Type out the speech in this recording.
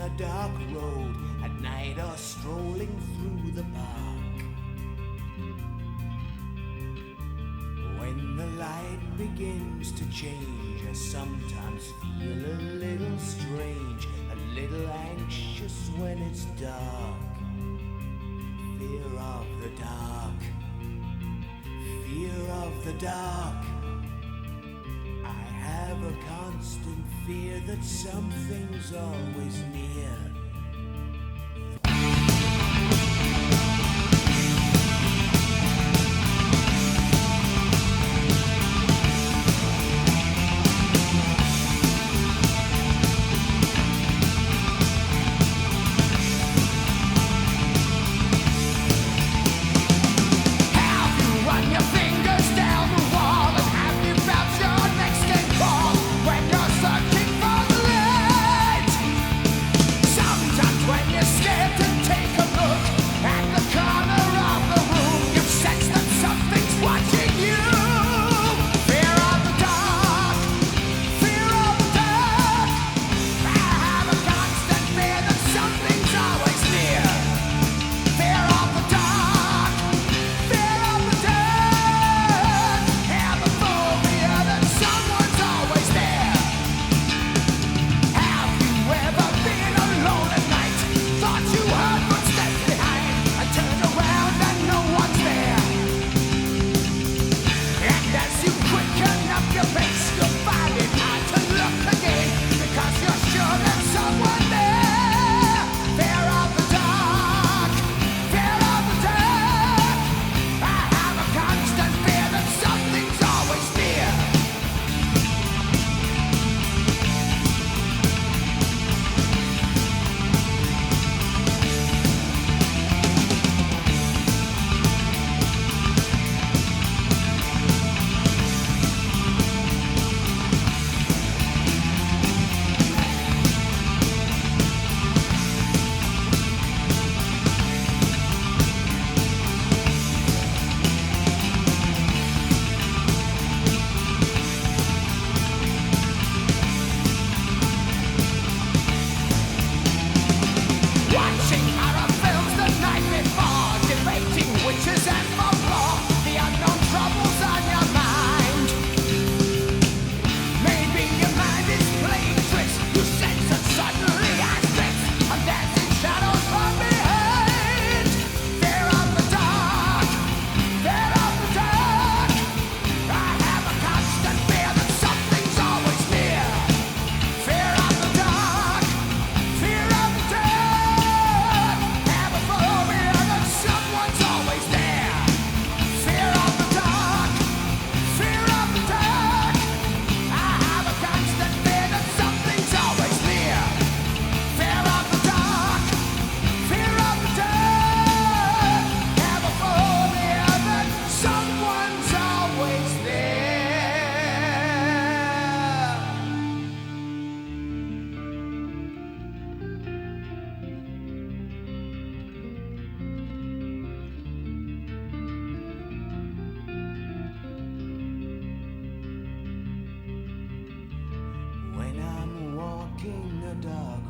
a dark road at night or strolling through the park. When the light begins to change, I sometimes feel a little strange, a little anxious when it's dark. Fear of the dark, fear of the dark. I have a constant fear that something's always near. Walking a dark